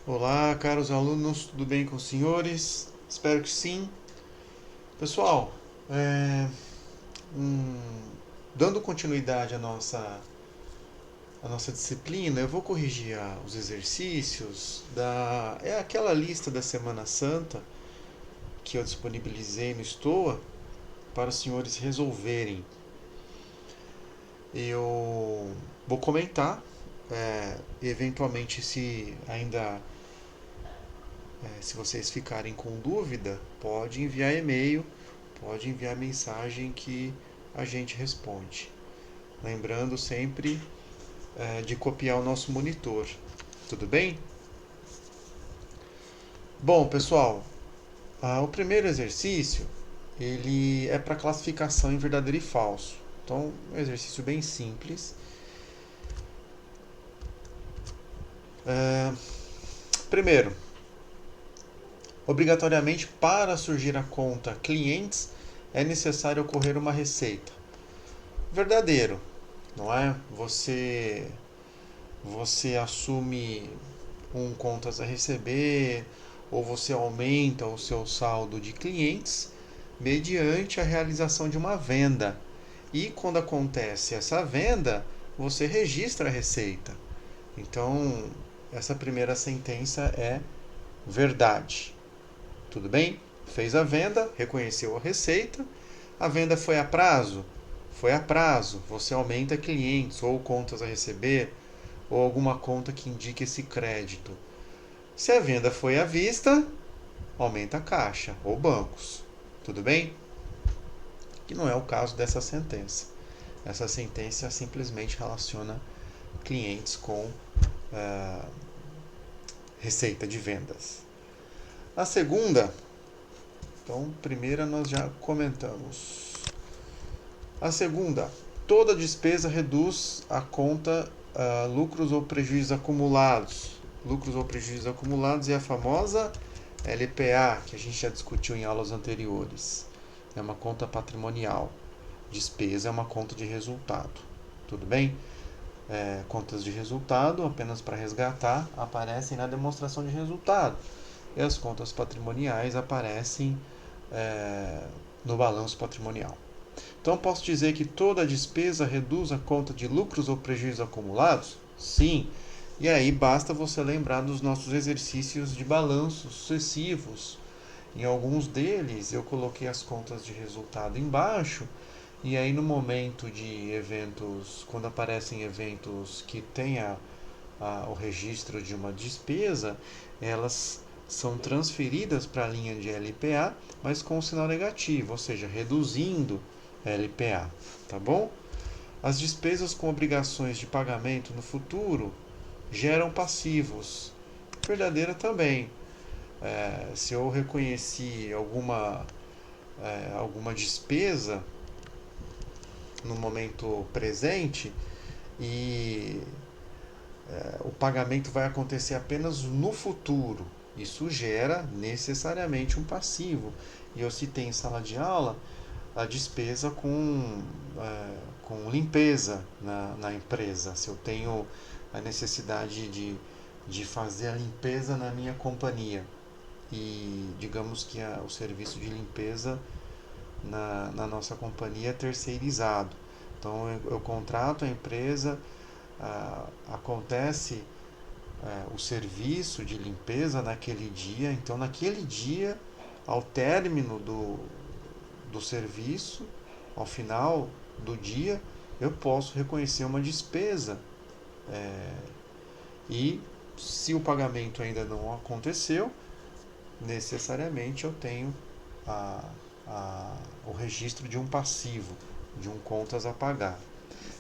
Olá, caros alunos, tudo bem com os senhores? Espero que sim. Pessoal, é, hum, dando continuidade à nossa disciplina, eu vou corrigir os exercícios é aquela lista da Semana Santa que eu disponibilizei no Stoa para os senhores resolverem. Eu vou comentar, eventualmente se vocês ficarem com dúvida, pode enviar e-mail, pode enviar mensagem que a gente responde. Lembrando sempre de copiar o nosso monitor. Tudo bem? Bom, pessoal, o primeiro exercício ele é para classificação em verdadeiro e falso. Então, é um exercício bem simples. É, Primeiro, obrigatoriamente para surgir a conta clientes é necessário ocorrer uma receita. Verdadeiro, não é? Você assume contas a receber ou você aumenta o seu saldo de clientes mediante a realização de uma venda. E quando acontece essa venda, você registra a receita. Então, essa primeira sentença é verdade. Tudo bem? Fez a venda, reconheceu a receita. A venda foi a prazo? Foi a prazo. Você aumenta clientes ou contas a receber ou alguma conta que indique esse crédito. Se a venda foi à vista, aumenta a caixa ou bancos. Tudo bem? Que não é o caso dessa sentença. Essa sentença simplesmente relaciona clientes com ah, receita de vendas. A segunda, então, primeira nós já comentamos. A segunda, toda despesa reduz a conta lucros ou prejuízos acumulados. Lucros ou prejuízos acumulados é a famosa LPA, que a gente já discutiu em aulas anteriores. É uma conta patrimonial. Despesa é uma conta de resultado. Tudo bem? Contas de resultado, apenas para resgatar, aparecem na demonstração de resultado. E as contas patrimoniais aparecem no balanço patrimonial. Então, posso dizer que toda despesa reduz a conta de lucros ou prejuízos acumulados? Sim. E aí basta você lembrar dos nossos exercícios de balanços sucessivos. Em alguns deles eu coloquei as contas de resultado embaixo, e aí no momento de eventos, quando aparecem eventos que tenha o registro de uma despesa, elas são transferidas para a linha de LPA, mas com um sinal negativo, ou seja, reduzindo LPA, tá bom? As despesas com obrigações de pagamento no futuro geram passivos. Verdadeira também. Se eu reconheci alguma despesa no momento presente e o pagamento vai acontecer apenas no futuro, isso gera necessariamente um passivo. E eu citei em sala de aula a despesa com limpeza na empresa. Se eu tenho a necessidade de fazer a limpeza na minha companhia e digamos que o serviço de limpeza na nossa companhia é terceirizado. Então eu contrato a empresa, acontece o serviço de limpeza naquele dia, então naquele dia, ao término do serviço, ao final do dia, eu posso reconhecer uma despesa. E se o pagamento ainda não aconteceu, necessariamente eu tenho a, o registro de um passivo, de um contas a pagar.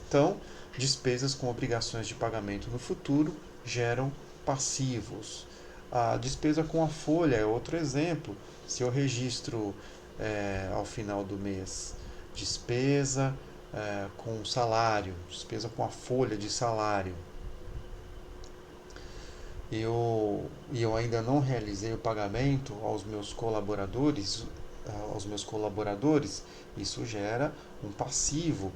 Então, despesas com obrigações de pagamento no futuro geram passivos. A despesa com a folha é outro exemplo. Se eu registro ao final do mês despesa com salário, despesa com a folha de salário, eu ainda não realizei o pagamento aos meus colaboradores, isso gera um passivo,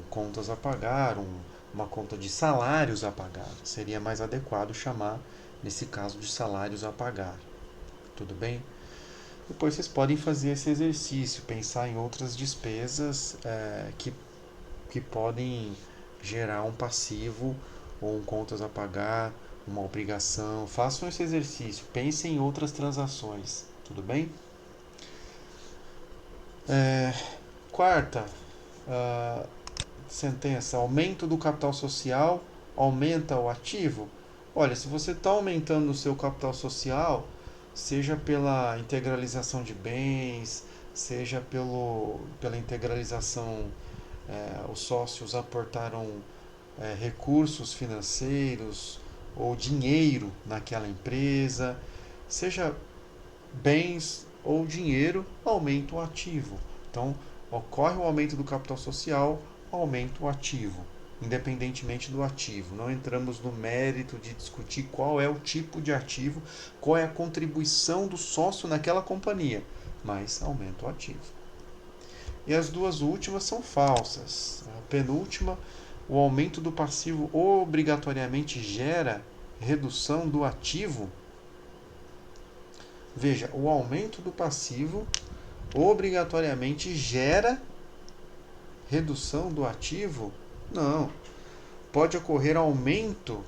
contas a pagar, uma conta de salários a pagar. Seria mais adequado chamar nesse caso de salários a pagar. Tudo bem? Depois vocês podem fazer esse exercício, pensar em outras despesas que podem gerar um passivo ou um contas a pagar, uma obrigação. Façam esse exercício, pensem em outras transações. Tudo bem? Quarta sentença: aumento do capital social aumenta o ativo? Olha, se você está aumentando o seu capital social, seja pela integralização de bens, seja pela integralização, os sócios aportaram recursos financeiros ou dinheiro naquela empresa, seja bens ou dinheiro, aumenta o ativo. Então, ocorre o aumento do capital social, aumenta o ativo, independentemente do ativo. Não entramos no mérito de discutir qual é o tipo de ativo, qual é a contribuição do sócio naquela companhia, mas aumenta o ativo. E as duas últimas são falsas. A penúltima, o aumento do passivo obrigatoriamente gera redução do ativo. Veja, o aumento do passivo obrigatoriamente gera redução do ativo? Não. Pode ocorrer aumento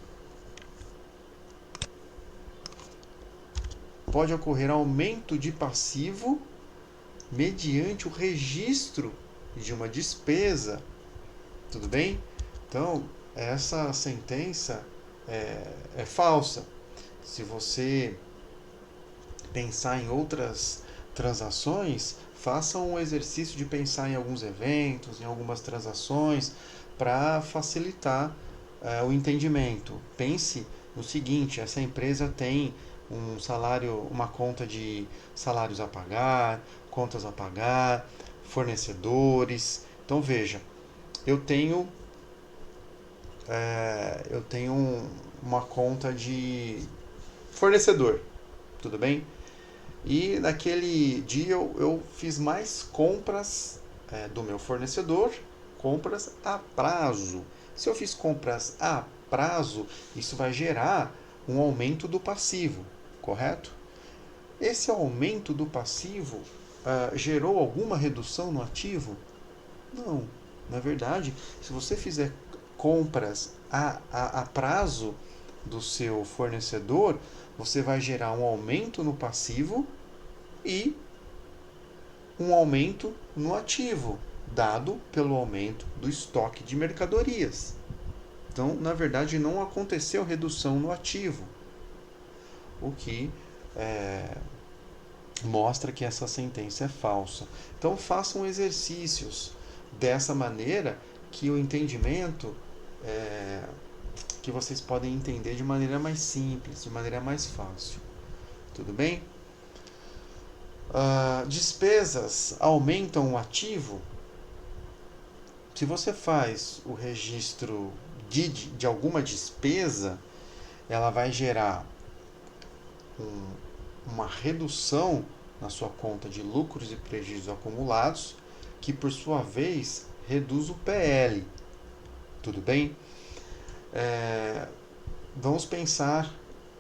de passivo mediante o registro de uma despesa. Tudo bem? Então, essa sentença é falsa. Se você pensar em outras transações, faça um exercício de pensar em alguns eventos, em algumas transações, para facilitar o entendimento. Pense no seguinte: essa empresa tem um salário, uma conta de salários a pagar, contas a pagar, fornecedores. Então veja, eu tenho uma conta de fornecedor, tudo bem? E naquele dia eu fiz mais compras do meu fornecedor, compras a prazo. Se eu fiz compras a prazo, isso vai gerar um aumento do passivo, correto? Esse aumento do passivo gerou alguma redução no ativo? Não. Na verdade, se você fizer compras a prazo do seu fornecedor, você vai gerar um aumento no passivo e um aumento no ativo, dado pelo aumento do estoque de mercadorias. Então, na verdade, não aconteceu redução no ativo, o que mostra que essa sentença é falsa. Então, façam exercícios dessa maneira que o entendimento que vocês podem entender de maneira mais simples, de maneira mais fácil. Tudo bem? Despesas aumentam o ativo? Se você faz o registro de alguma despesa, ela vai gerar uma redução na sua conta de lucros e prejuízos acumulados, que por sua vez reduz o PL. Tudo bem? Vamos pensar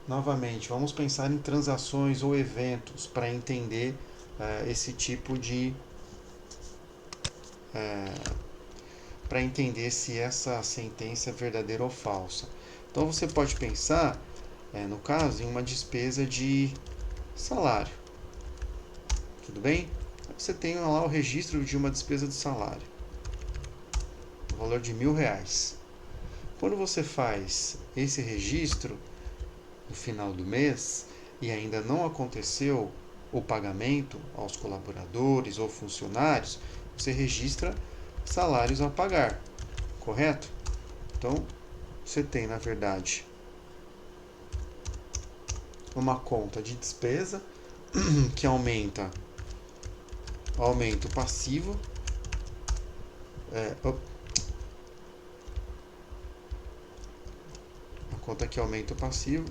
novamente, vamos pensar em transações ou eventos para entender esse tipo de para entender se essa sentença é verdadeira ou falsa. Então você pode pensar, no caso, em uma despesa de salário. Tudo bem? Você tem lá o registro de uma despesa de salário, no valor de R$1.000. Quando você faz esse registro no final do mês e ainda não aconteceu o pagamento aos colaboradores ou funcionários, você registra salários a pagar, correto? Então, você tem, na verdade, uma conta de despesa que aumenta o passivo, a conta que aumenta o passivo,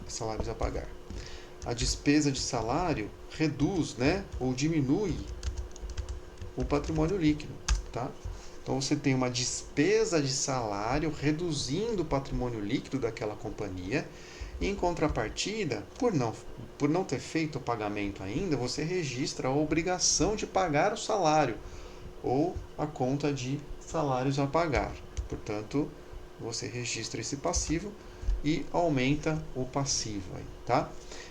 salários a pagar. A despesa de salário reduz, ou diminui o patrimônio líquido, tá? Então você tem uma despesa de salário reduzindo o patrimônio líquido daquela companhia. E, em contrapartida, por não ter feito o pagamento ainda, você registra a obrigação de pagar o salário ou a conta de salários a pagar. Portanto, você registra esse passivo e aumenta o passivo aí, tá?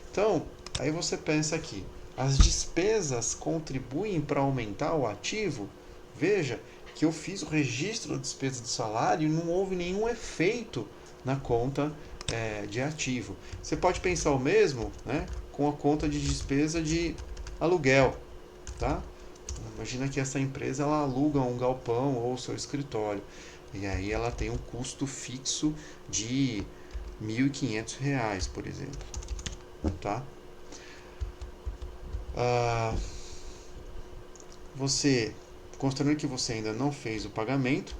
Então, aí você pensa aqui, as despesas contribuem para aumentar o ativo? Veja que eu fiz o registro da despesa do salário e não houve nenhum efeito na conta de ativo. Você pode pensar o mesmo, né, com a conta de despesa de aluguel, tá? Imagina que essa empresa ela aluga um galpão ou seu escritório e aí ela tem um custo fixo de R$ 1.500, por exemplo, tá? Você, considerando que você ainda não fez o pagamento,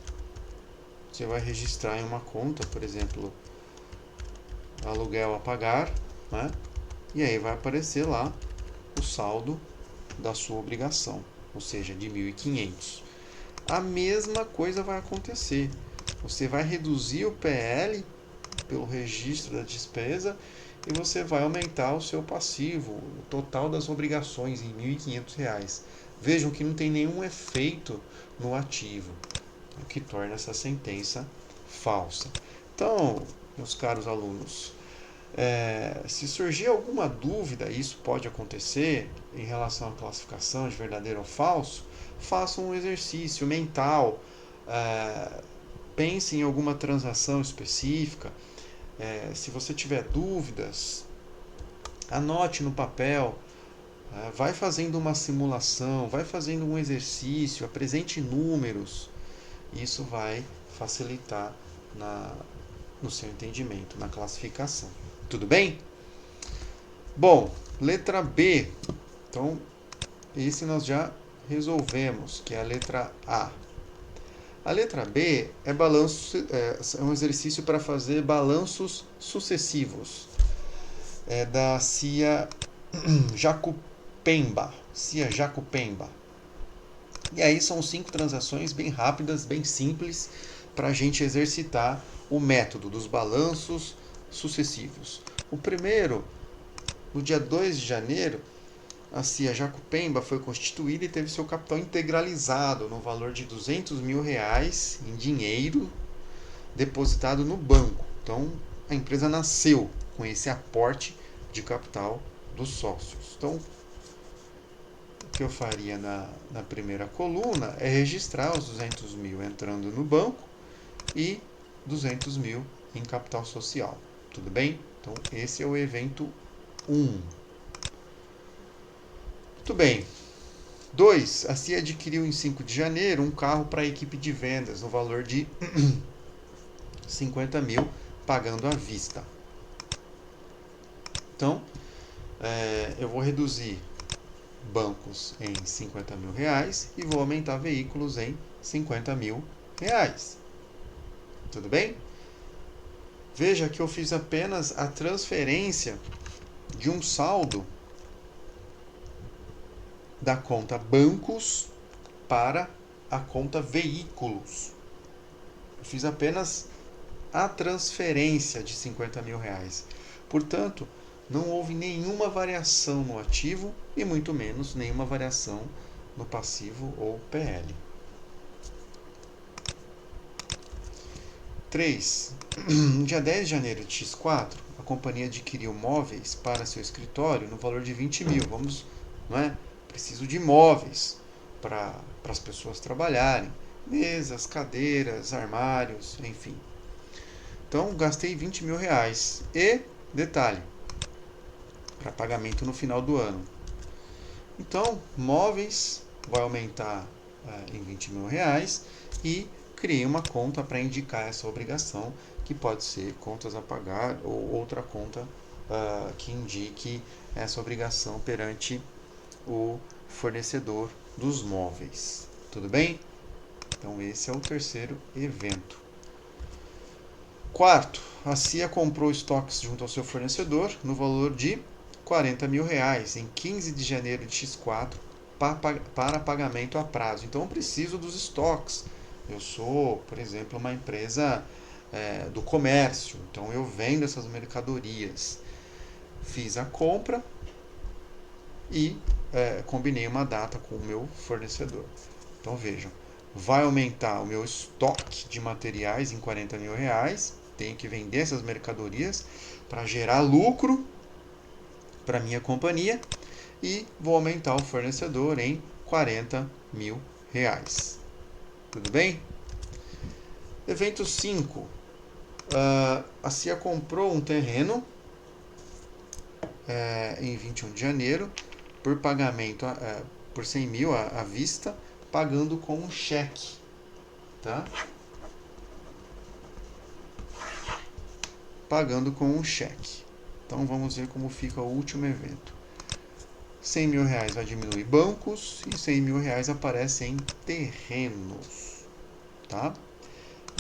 você vai registrar em uma conta, por exemplo, aluguel a pagar, né? E aí vai aparecer lá o saldo da sua obrigação, ou seja, de 1.500. A mesma coisa vai acontecer. Você vai reduzir o PL pelo registro da despesa e você vai aumentar o seu passivo, o total das obrigações em R$ 1.500. Vejam que não tem nenhum efeito no ativo, o que torna essa sentença falsa. Então, meus caros alunos, se surgir alguma dúvida, isso pode acontecer em relação à classificação de verdadeiro ou falso, faça um exercício mental, pense em alguma transação específica. Se você tiver dúvidas, anote no papel, vai fazendo uma simulação, vai fazendo um exercício, apresente números. Isso vai facilitar no seu entendimento, na classificação. Tudo bem? Bom, letra B. Então, esse nós já resolvemos, que é a letra A. A letra B é um exercício para fazer balanços sucessivos. É da CIA Jacupemba. CIA Jacupemba. E aí são 5 transações bem rápidas, bem simples, para a gente exercitar o método dos balanços sucessivos. O primeiro, no dia 2 de janeiro, a CIA Jacupemba foi constituída e teve seu capital integralizado no valor de R$ 200 mil em dinheiro depositado no banco. Então, a empresa nasceu com esse aporte de capital dos sócios. Então, o que eu faria na primeira coluna é registrar os 200 mil entrando no banco e 200 mil em capital social. Tudo bem? Então, esse é o evento 1. Muito bem. 2. A CIA adquiriu em 5 de janeiro um carro para a equipe de vendas no valor de 50 mil, pagando à vista. Então, eu vou reduzir bancos em R$ 50 mil e vou aumentar veículos em R$ 50 mil. Tudo bem? Veja que eu fiz apenas a transferência de um saldo da conta bancos para a conta veículos. Eu fiz apenas a transferência de R$ 50 mil. Portanto, não houve nenhuma variação no ativo e muito menos nenhuma variação no passivo ou PL. 3. No dia 10 de janeiro de X4, a companhia adquiriu móveis para seu escritório no valor de 20 mil. Preciso de móveis para as pessoas trabalharem. Mesas, cadeiras, armários, enfim. Então, gastei R$ 20 mil. E, detalhe, para pagamento no final do ano. Então, móveis vai aumentar em R$ 20 mil e criei uma conta para indicar essa obrigação, que pode ser contas a pagar ou outra conta que indique essa obrigação perante o fornecedor dos móveis. Tudo bem? Então, esse é o terceiro evento. 4. A CIA comprou estoques junto ao seu fornecedor no valor de R$ 40 mil em 15 de janeiro de X4 para pagamento a prazo. Então, eu preciso dos estoques Eu sou, por exemplo, uma empresa do comércio, então eu vendo essas mercadorias. Fiz a compra e combinei uma data com o meu fornecedor. Então vejam, vai aumentar o meu estoque de materiais em 40 mil reais, tenho que vender essas mercadorias para gerar lucro para minha companhia e vou aumentar o fornecedor em 40 mil reais. Tudo bem? Evento 5. A CIA comprou um terreno em 21 de janeiro por pagamento por 100 mil à vista, pagando com um cheque. Tá? Pagando com um cheque. Então vamos ver como fica o último evento. 100 mil reais vai diminuir bancos e 100 mil reais aparece em terrenos. Tá?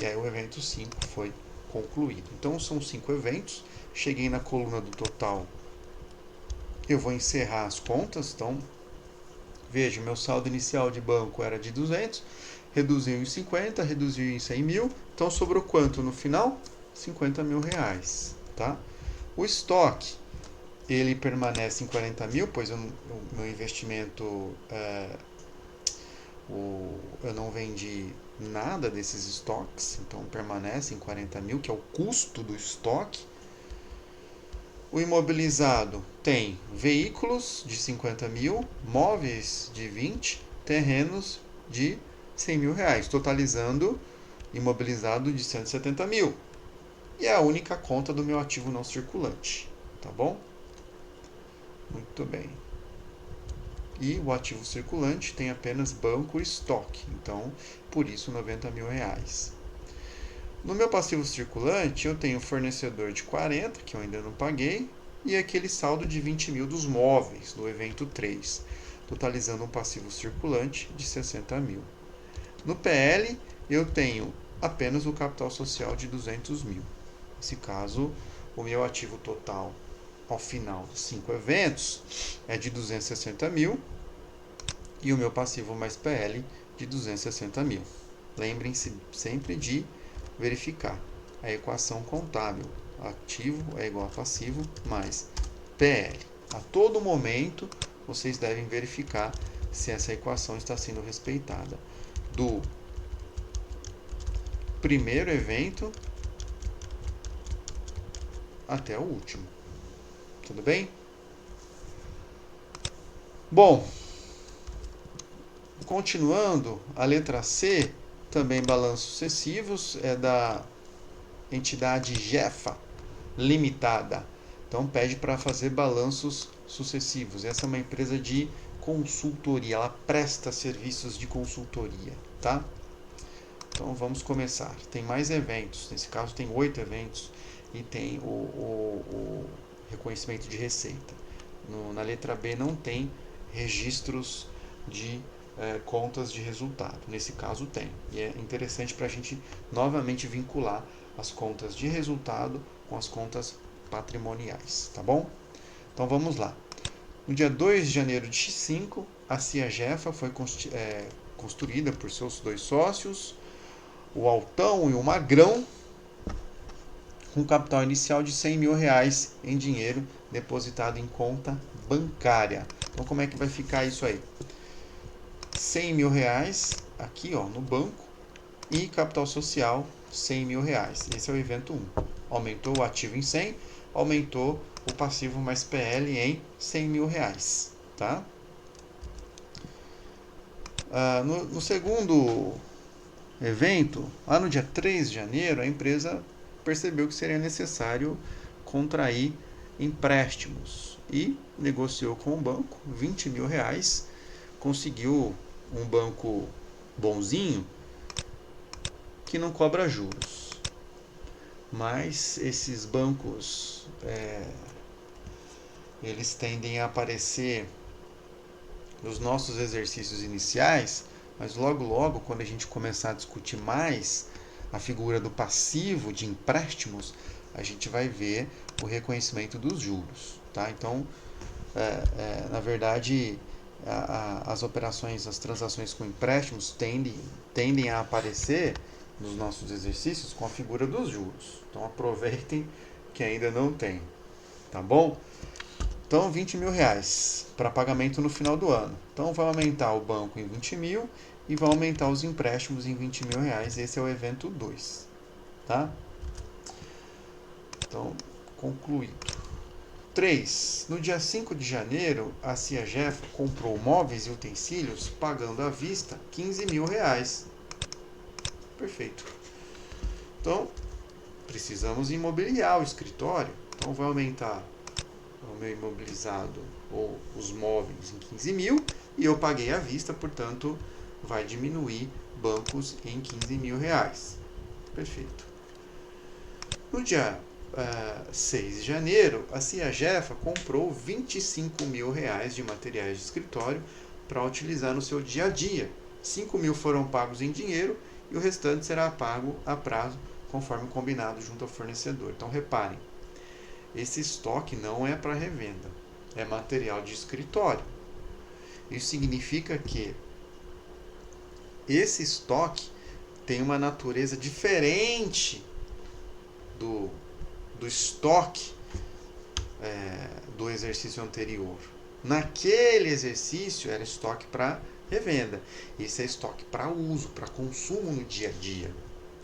E aí o evento 5 foi concluído. Então são 5 eventos. Cheguei na coluna do total. Eu vou encerrar as contas. Então, veja, meu saldo inicial de banco era de 200. Reduziu em 50, reduziu em 100 mil. Então sobrou quanto no final? 50 mil reais. Tá? O estoque, ele permanece em 40 mil, pois o meu investimento, eu não vendi nada desses estoques, então permanece em 40 mil, que é o custo do estoque. O imobilizado tem veículos de 50 mil, móveis de 20, terrenos de 100 mil reais, totalizando imobilizado de 170 mil. E é a única conta do meu ativo não circulante, tá bom? Muito bem. E o ativo circulante tem apenas banco e estoque, então por isso 90 mil reais. No meu passivo circulante eu tenho fornecedor de 40, que eu ainda não paguei, e aquele saldo de 20 mil dos móveis, do evento 3, totalizando um passivo circulante de 60 mil. No PL eu tenho apenas o capital social de 200 mil. Nesse caso, o meu ativo total ao final dos 5 eventos é de 260 mil e o meu passivo mais PL de 260 mil. Lembrem-se sempre de verificar a equação contábil. Ativo é igual a passivo mais PL. A todo momento, vocês devem verificar se essa equação está sendo respeitada. Do primeiro evento até o último. Tudo bem? Bom, continuando, a letra C, também balanços sucessivos, é da entidade GEFA Limitada. Então pede para fazer balanços sucessivos. Essa é uma empresa de consultoria, ela presta serviços de consultoria, tá? Então vamos começar. Tem mais eventos, nesse caso tem 8 eventos e tem o reconhecimento de receita. Na letra B não tem registros de contas de resultado. Nesse caso tem. E é interessante para a gente novamente vincular as contas de resultado com as contas patrimoniais, tá bom? Então vamos lá. No dia 2 de janeiro de X5, a CIA GEFA foi construída por seus 2 sócios, o Altão e o Magrão, com capital inicial de 100 mil reais em dinheiro depositado em conta bancária. Então como é que vai ficar isso aí? 100 mil reais aqui no banco e capital social 100 mil reais. Esse é o evento 1. Aumentou o ativo em 100, aumentou o passivo mais PL em 100 mil reais. Tá? No segundo evento, lá no dia 3 de janeiro, a empresa percebeu que seria necessário contrair empréstimos e negociou com o banco 20 mil reais, conseguiu um banco bonzinho que não cobra juros. Mas esses bancos eles tendem a aparecer nos nossos exercícios iniciais, mas logo quando a gente começar a discutir mais a figura do passivo de empréstimos, a gente vai ver o reconhecimento dos juros, tá? Então, na verdade, as operações, as transações com empréstimos tendem a aparecer nos nossos exercícios com a figura dos juros. Então aproveitem que ainda não tem, tá bom? Então 20 mil reais para pagamento no final do ano. Então vai aumentar o banco em 20 mil e vai aumentar os empréstimos em 20 mil reais. Esse é o evento 2, tá? Então, concluído. 3. No dia 5 de janeiro, a CIAGEF comprou móveis e utensílios pagando à vista 15 mil reais. Perfeito. Então, precisamos imobiliar o escritório. Então, vai aumentar o meu imobilizado ou os móveis em 15 mil e eu paguei à vista, portanto, vai diminuir bancos em 15 mil reais. Perfeito. No dia 6 de janeiro, a CIAGEFA comprou 25 mil reais de materiais de escritório para utilizar no seu dia a dia. 5 mil foram pagos em dinheiro e o restante será pago a prazo, conforme combinado junto ao fornecedor. Então, reparem, esse estoque não é para revenda, é material de escritório. Isso significa que esse estoque tem uma natureza diferente do estoque do exercício anterior. Naquele exercício era estoque para revenda. Esse é estoque para uso, para consumo no dia a dia.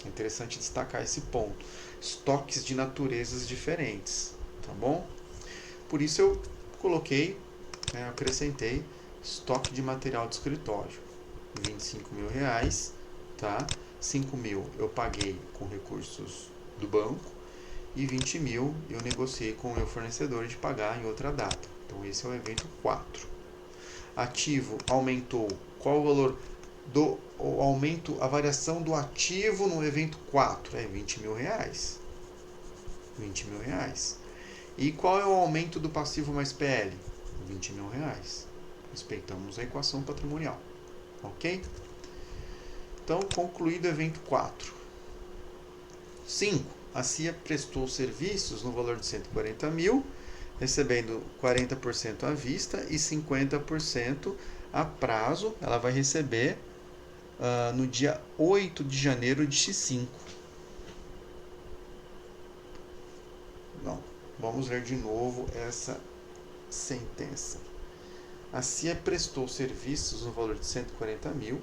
É interessante destacar esse ponto. Estoques de naturezas diferentes, tá bom? Por isso eu coloquei, acrescentei estoque de material de escritório. 25 mil reais, tá? 5 mil eu paguei com recursos do banco e 20 mil eu negociei com o meu fornecedor de pagar em outra data. Então esse é o evento 4. Ativo aumentou. Qual o valor do aumento, a variação do ativo no evento 4? É 20 mil reais. 20 mil reais. E qual é o aumento do passivo mais PL? 20 mil reais. Respeitamos a equação patrimonial. Ok? Então, concluído o evento 4. 5. A CIA prestou serviços no valor de 140 mil, recebendo 40% à vista e 50% a prazo. Ela vai receber no dia 8 de janeiro de X5. Não, vamos ler de novo essa sentença. A CIA prestou serviços no valor de 140 mil,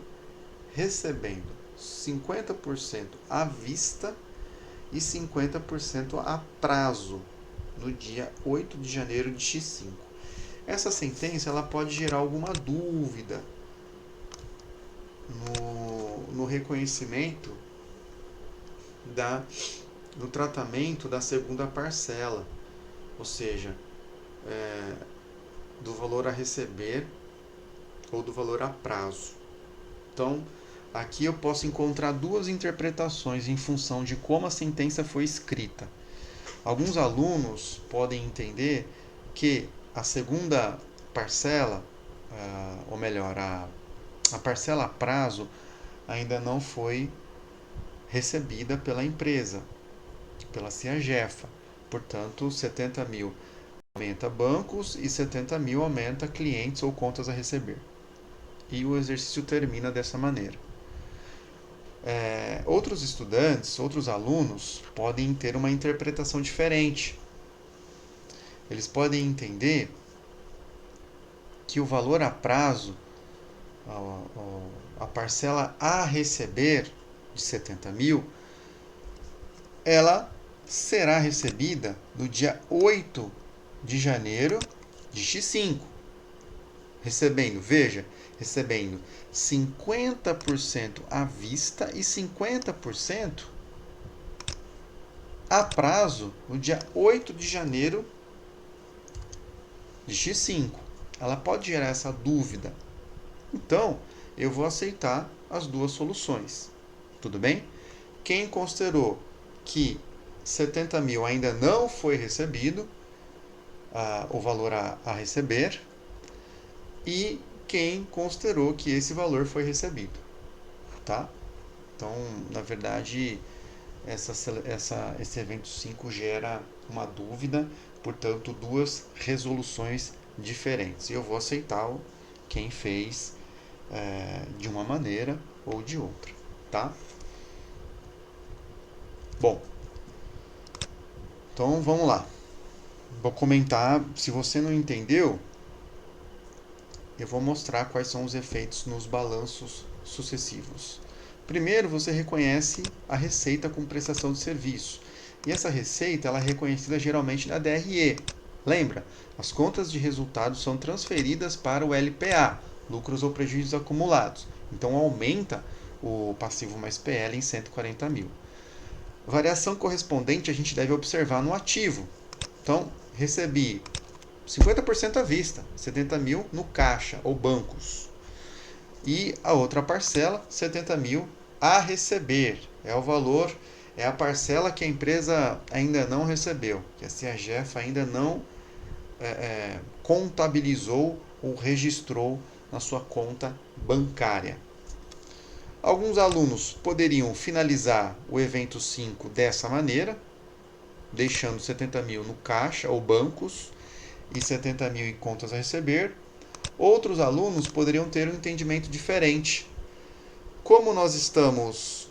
recebendo 50% à vista e 50% a prazo no dia 8 de janeiro de X5. Essa sentença ela pode gerar alguma dúvida no reconhecimento do tratamento da segunda parcela, ou seja, do valor a receber ou do valor a prazo. Então, aqui eu posso encontrar duas interpretações em função de como a sentença foi escrita. Alguns alunos podem entender que a segunda parcela, ou melhor, a parcela a prazo ainda não foi recebida pela empresa, pela CIAGEFA. Portanto, 70 mil aumenta bancos e 70 mil aumenta clientes ou contas a receber. E o exercício termina dessa maneira. Outros estudantes, outros alunos podem ter uma interpretação diferente. Eles podem entender que o valor a prazo, a parcela a receber de 70 mil, ela será recebida no dia 8 de janeiro de X5. Recebendo 50% à vista e 50% a prazo no dia 8 de janeiro de X5. Ela pode gerar essa dúvida. Então, eu vou aceitar as duas soluções. Tudo bem? Quem considerou que 70 mil ainda não foi recebido, o valor a receber, e quem considerou que esse valor foi recebido, tá? Então, na verdade, esse evento 5 gera uma dúvida, portanto, duas resoluções diferentes. E eu vou aceitar quem fez de uma maneira ou de outra, tá? Bom, então vamos lá. Vou comentar, se você não entendeu, eu vou mostrar quais são os efeitos nos balanços sucessivos. Primeiro, você reconhece a receita com prestação de serviço. E essa receita ela é reconhecida geralmente na DRE. Lembra? As contas de resultados são transferidas para o LPA, lucros ou prejuízos acumulados. Então aumenta o passivo mais PL em 140 mil. Variação correspondente a gente deve observar no ativo. Então, recebi 50% à vista, 70 mil no caixa ou bancos. E a outra parcela, 70 mil a receber. É o valor, é a parcela que a empresa ainda não recebeu, que a CEAGEF ainda não contabilizou ou registrou na sua conta bancária. Alguns alunos poderiam finalizar o evento 5 dessa maneira, deixando 70 mil no caixa ou bancos e 70 mil em contas a receber. Outros alunos poderiam ter um entendimento diferente. Como nós estamos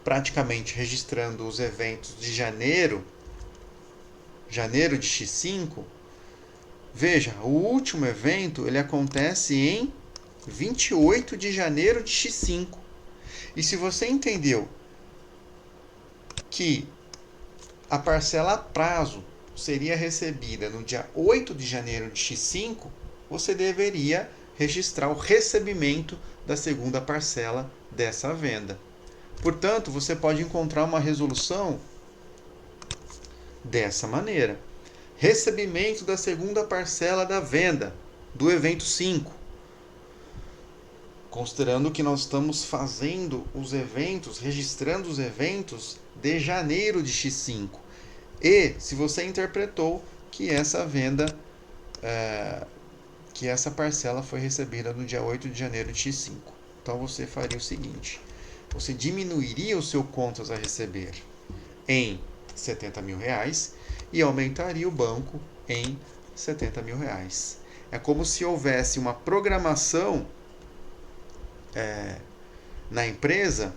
praticamente registrando os eventos de janeiro de X5, veja, o último evento ele acontece em 28 de janeiro de X5. E se você entendeu que a parcela a prazo seria recebida no dia 8 de janeiro de X5, você deveria registrar o recebimento da segunda parcela dessa venda. Portanto, você pode encontrar uma resolução dessa maneira. Recebimento da segunda parcela da venda do evento 5. Considerando que nós estamos fazendo os eventos, registrando os eventos de janeiro de X5. E se você interpretou que essa venda, que essa parcela foi recebida no dia 8 de janeiro de X5. Então você faria o seguinte: você diminuiria o seu contas a receber em 70 mil reais e aumentaria o banco em 70 mil reais. É como se houvesse uma programação na empresa.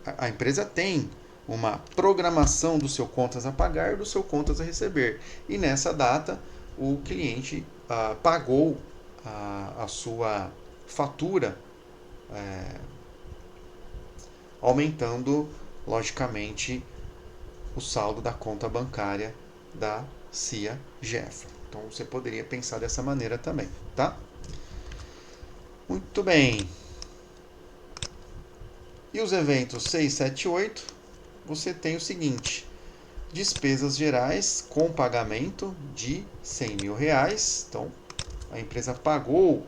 A empresa tem uma programação do seu contas a pagar e do seu contas a receber. E nessa data, o cliente pagou a sua fatura, aumentando, logicamente, o saldo da conta bancária da CEAGEF. Então, você poderia pensar dessa maneira também, tá? Muito bem. E os eventos 6, 7 e 8, você tem o seguinte: despesas gerais com pagamento de 100 mil reais. Então, a empresa pagou.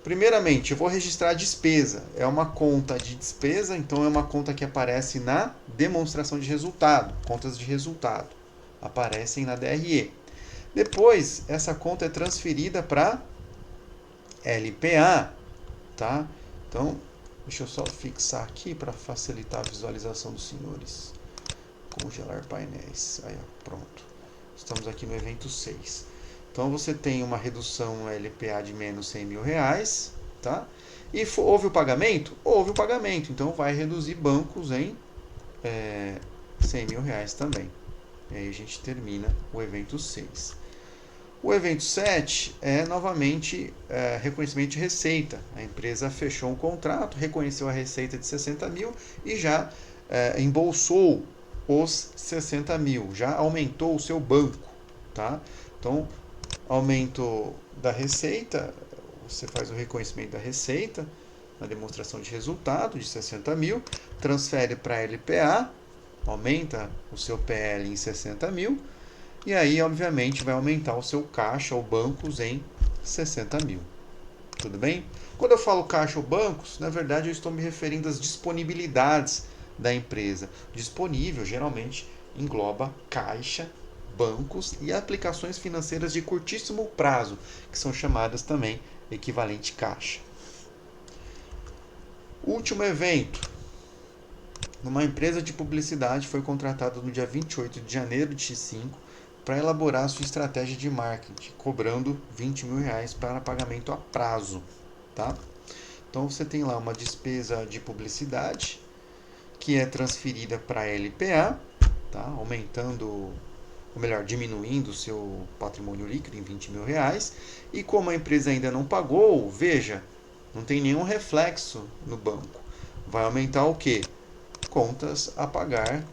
Primeiramente, eu vou registrar a despesa. É uma conta de despesa, então é uma conta que aparece na demonstração de resultado. Contas de resultado aparecem na DRE. Depois, essa conta é transferida para LPA, tá? Então, deixa eu só fixar aqui para facilitar a visualização dos senhores. Congelar painéis. Aí, ó, pronto. Estamos aqui no evento 6. Então, você tem uma redução LPA de menos 100 mil reais, tá? E houve o pagamento? Houve o pagamento. Então, vai reduzir bancos em 100 mil reais também. E aí a gente termina o evento 6. O evento 7 é novamente reconhecimento de receita. A empresa fechou um contrato, reconheceu a receita de 60 mil e já embolsou os 60 mil, já aumentou o seu banco, tá? Então, aumento da receita, você faz o reconhecimento da receita na demonstração de resultado de 60 mil, transfere para a LPA, aumenta o seu PL em 60 mil, e aí, obviamente, vai aumentar o seu caixa ou bancos em 60 mil. Tudo bem? Quando eu falo caixa ou bancos, na verdade eu estou me referindo às disponibilidades da empresa. Disponível, geralmente, engloba caixa, bancos e aplicações financeiras de curtíssimo prazo, que são chamadas também equivalente caixa. Último evento. Uma empresa de publicidade foi contratada no dia 28 de janeiro de X5 para elaborar a sua estratégia de marketing, cobrando R$ 20.000 para pagamento a prazo. Tá? Então você tem lá uma despesa de publicidade que é transferida para a LPA, tá? Aumentando, ou melhor, diminuindo o seu patrimônio líquido em R$ 20.000. E como a empresa ainda não pagou, veja, não tem nenhum reflexo no banco. Vai aumentar o quê? Contas a pagar,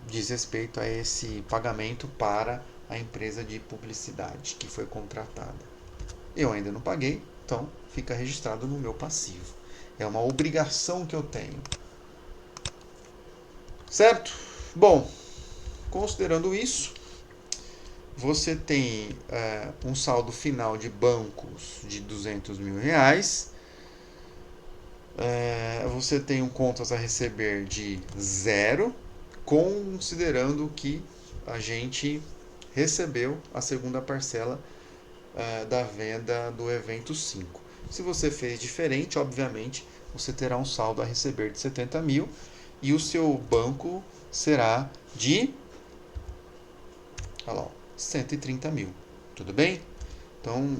diz respeito a esse pagamento para a empresa de publicidade que foi contratada. Eu ainda não paguei, então fica registrado no meu passivo. É uma obrigação que eu tenho. Certo? Bom, considerando isso, você tem um saldo final de bancos de R$ 200.000. Você tem um contas a receber de 0, considerando que a gente recebeu a segunda parcela da venda do evento 5. Se você fez diferente, obviamente, você terá um saldo a receber de 70 mil e o seu banco será de 130 mil. Tudo bem? Então,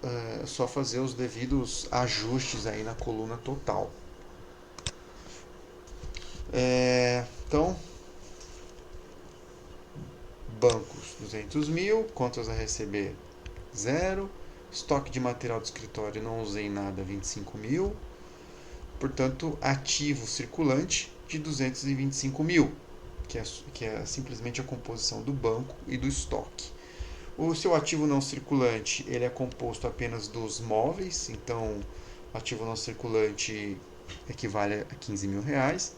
é só fazer os devidos ajustes aí na coluna total. Então, bancos 200 mil, contas a receber 0, estoque de material de escritório não usei nada 25 mil, portanto ativo circulante de 225 mil, que é simplesmente a composição do banco e do estoque. O seu ativo não circulante ele é composto apenas dos móveis, então ativo não circulante equivale a R$ 15.000.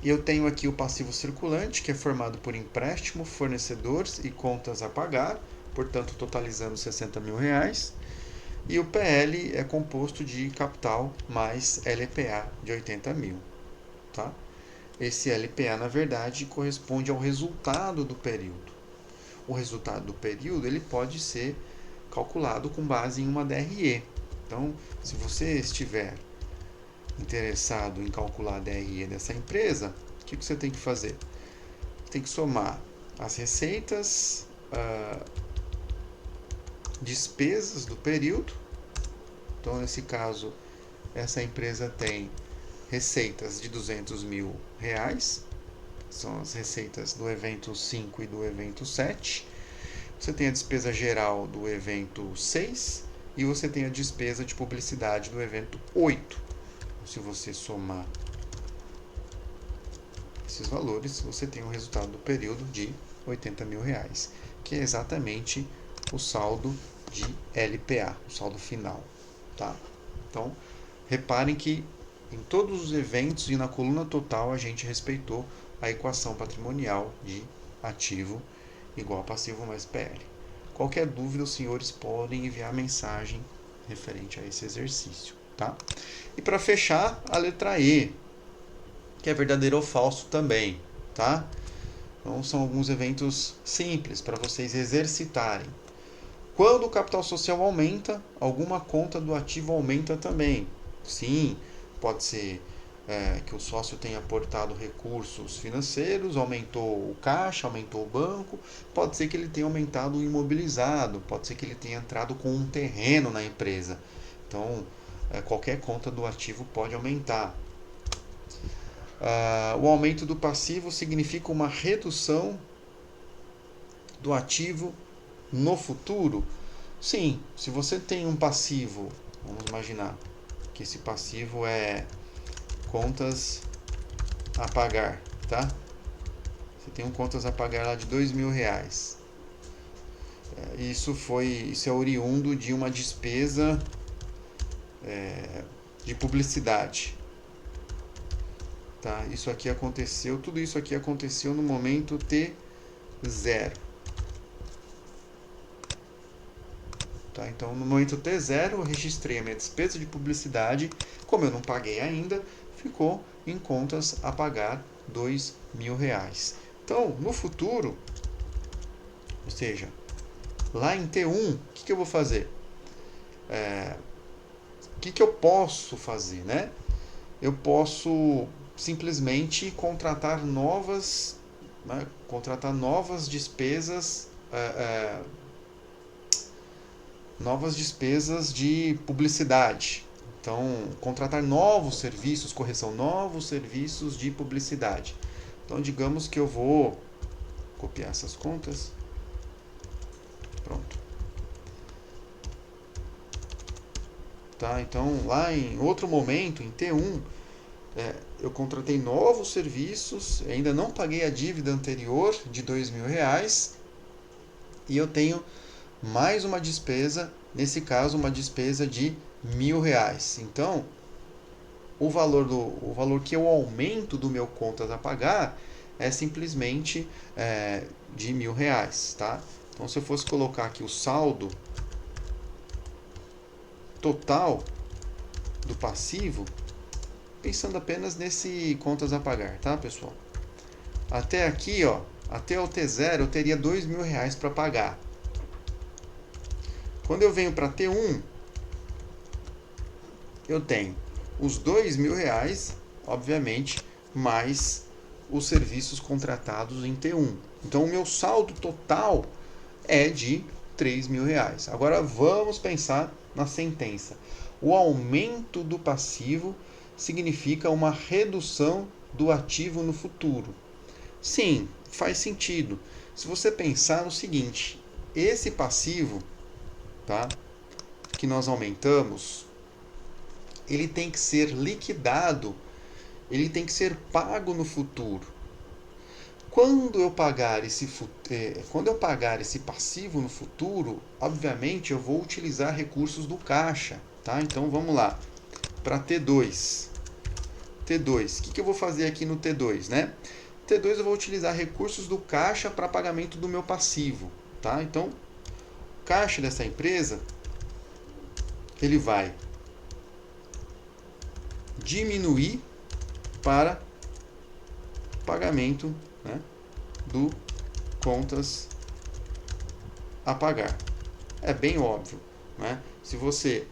Eu tenho aqui o passivo circulante, que é formado por empréstimo, fornecedores e contas a pagar, portanto totalizando R$ 60.000. E o PL é composto de capital mais LPA de 80 mil. Tá? Esse LPA, na verdade, corresponde ao resultado do período. O resultado do período ele pode ser calculado com base em uma DRE. Então, se você estiver interessado em calcular a DRE dessa empresa, o que você tem que fazer? Tem que somar as receitas, despesas do período. Então, nesse caso, essa empresa tem receitas de R$ 200.000, são as receitas do evento 5 e do evento 7. Você tem a despesa geral do evento 6 e você tem a despesa de publicidade do evento 8. Se você somar esses valores, você tem o resultado do período de R$ 80.000, que é exatamente o saldo de LPA, o saldo final. Tá? Então, reparem que em todos os eventos e na coluna total a gente respeitou a equação patrimonial de ativo igual a passivo mais PL. Qualquer dúvida, os senhores podem enviar mensagem referente a esse exercício. Tá? E para fechar, a letra E, que é verdadeiro ou falso também. Tá? Então, são alguns eventos simples para vocês exercitarem. Quando o capital social aumenta, alguma conta do ativo aumenta também. Sim, pode ser que o sócio tenha aportado recursos financeiros, aumentou o caixa, aumentou o banco, pode ser que ele tenha aumentado o imobilizado, pode ser que ele tenha entrado com um terreno na empresa. Então, qualquer conta do ativo pode aumentar. O aumento do passivo significa uma redução do ativo no futuro? Sim, se você tem um passivo, vamos imaginar que esse passivo é contas a pagar, tá? Você tem um contas a pagar lá de R$ 2.000. Isso é oriundo de uma despesa de publicidade. Tá? Tudo isso aqui aconteceu no momento T0. Tá? Então, no momento T0, eu registrei a minha despesa de publicidade. Como eu não paguei ainda, ficou em contas a pagar R$ 2.000. Então, no futuro, ou seja, lá em T1, o que eu vou fazer? O que eu posso fazer, né? eu posso simplesmente contratar novas despesas, novas despesas de publicidade. Então, contratar novos serviços, correção, novos serviços de publicidade. Então, digamos que eu vou copiar essas contas. Pronto. Tá? Então, lá em outro momento, em T1, eu contratei novos serviços, ainda não paguei a dívida anterior de R$ 2.000 e eu tenho mais uma despesa, nesse caso uma despesa de R$ 1.000. Então, o valor que eu aumento do meu contas a pagar é simplesmente de R$ 1.000, tá? Então, se eu fosse colocar aqui o saldo total do passivo, pensando apenas nesse contas a pagar, tá, pessoal? Até aqui, ó, até o T0 eu teria R$ 2.000 para pagar. Quando eu venho para T1, eu tenho os R$ 2.000, obviamente, mais os serviços contratados em T1. Então, o meu saldo total é de R$ 3.000. Agora, vamos pensar na sentença. O aumento do passivo significa uma redução do ativo no futuro. Sim, faz sentido. Se você pensar no seguinte, esse passivo, tá, que nós aumentamos, ele tem que ser liquidado, ele tem que ser pago no futuro. Quando eu pagar esse passivo no futuro, obviamente eu vou utilizar recursos do caixa, tá? Então vamos lá, para T2. T2, o que eu vou fazer aqui no T2, né? T2 eu vou utilizar recursos do caixa para pagamento do meu passivo, tá? Então, o caixa dessa empresa, ele vai diminuir para pagamento, né, do contas a pagar. É bem óbvio, né? Se você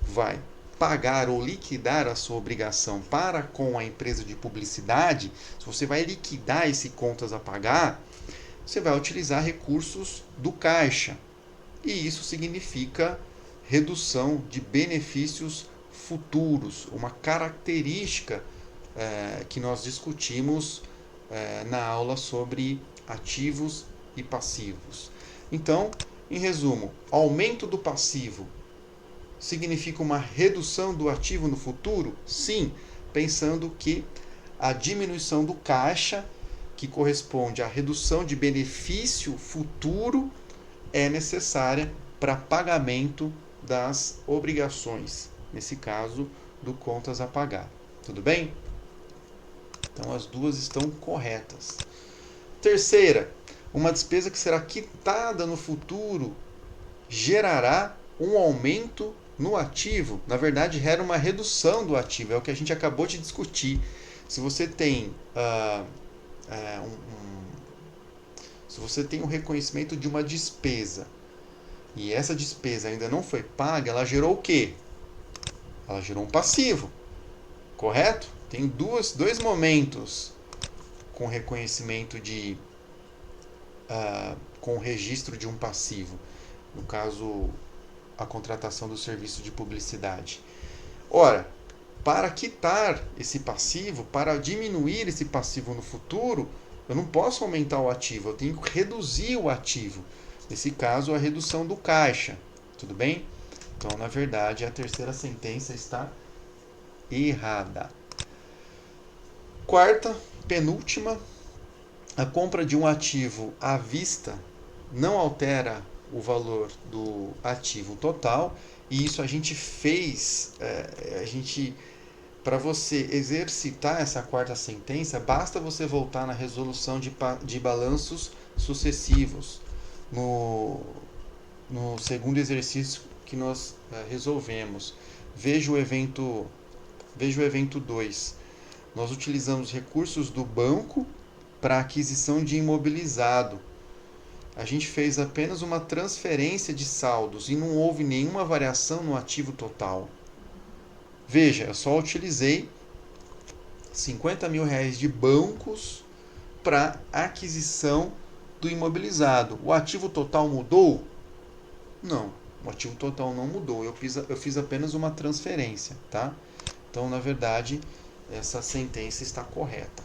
vai pagar ou liquidar a sua obrigação para com a empresa de publicidade, se você vai liquidar esse contas a pagar, você vai utilizar recursos do caixa. E isso significa redução de benefícios futuros, uma característica que nós discutimos na aula sobre ativos e passivos. Então, em resumo, aumento do passivo significa uma redução do ativo no futuro? Sim, pensando que a diminuição do caixa, que corresponde à redução de benefício futuro, é necessária para pagamento das obrigações, nesse caso, do contas a pagar. Tudo bem? Então as duas estão corretas. Terceira, uma despesa que será quitada no futuro gerará um aumento no ativo. Na verdade, gera uma redução do ativo. É o que a gente acabou de discutir. Se você tem se você tem um reconhecimento de uma despesa e essa despesa ainda não foi paga, ela gerou o quê? Ela gerou um passivo, correto? Tem dois momentos com reconhecimento com o registro de um passivo. No caso, a contratação do serviço de publicidade. Ora, para quitar esse passivo, para diminuir esse passivo no futuro, eu não posso aumentar o ativo, eu tenho que reduzir o ativo. Nesse caso, a redução do caixa. Tudo bem? Então, na verdade, a terceira sentença está errada. Quarta, penúltima, a compra de um ativo à vista não altera o valor do ativo total, e isso a gente fez, para você exercitar essa quarta sentença, basta você voltar na resolução de balanços sucessivos, no segundo exercício que nós resolvemos. Veja o evento 2. Nós utilizamos recursos do banco para aquisição de imobilizado. A gente fez apenas uma transferência de saldos e não houve nenhuma variação no ativo total. Veja, eu só utilizei R$ 50.000 de bancos para aquisição do imobilizado. O ativo total mudou? Não, o ativo total não mudou. Eu fiz apenas uma transferência, tá? Então, na verdade, essa sentença está correta.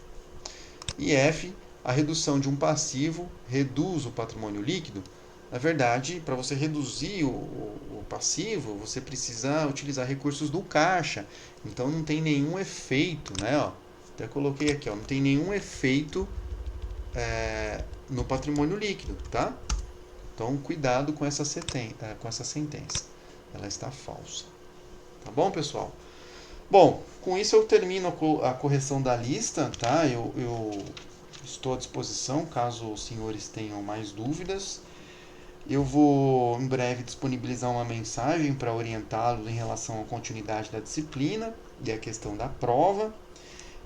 E F, a redução de um passivo reduz o patrimônio líquido. Na verdade, para você reduzir o passivo, você precisa utilizar recursos do caixa. Então não tem nenhum efeito, né? Ó, até coloquei aqui, ó, não tem nenhum efeito no patrimônio líquido, tá? Então cuidado com essa sentença. Ela está falsa. Tá bom, pessoal? Bom, com isso eu termino a correção da lista, tá? Eu estou à disposição caso os senhores tenham mais dúvidas. Eu vou em breve disponibilizar uma mensagem para orientá-los em relação à continuidade da disciplina e a questão da prova.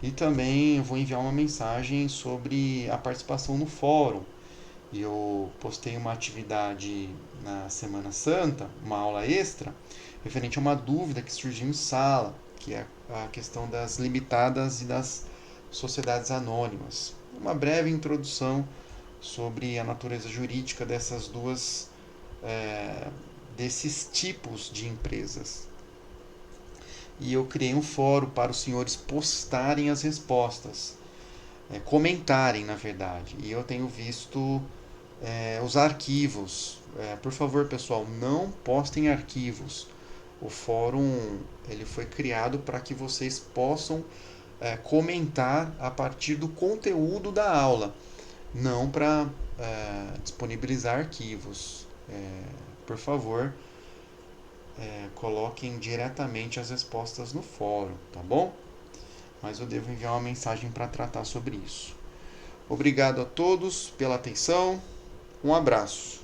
E também vou enviar uma mensagem sobre a participação no fórum. Eu postei uma atividade na Semana Santa, uma aula extra, referente a uma dúvida que surgiu em sala, que é a questão das limitadas e das sociedades anônimas. Uma breve introdução sobre a natureza jurídica dessas duas, desses tipos de empresas. E eu criei um fórum para os senhores postarem as respostas, comentarem, na verdade. E eu tenho visto os arquivos. Por favor, pessoal, não postem arquivos. O fórum ele foi criado para que vocês possam comentar a partir do conteúdo da aula, não para disponibilizar arquivos. Por favor, coloquem diretamente as respostas no fórum, tá bom? Mas eu devo enviar uma mensagem para tratar sobre isso. Obrigado a todos pela atenção. Um abraço.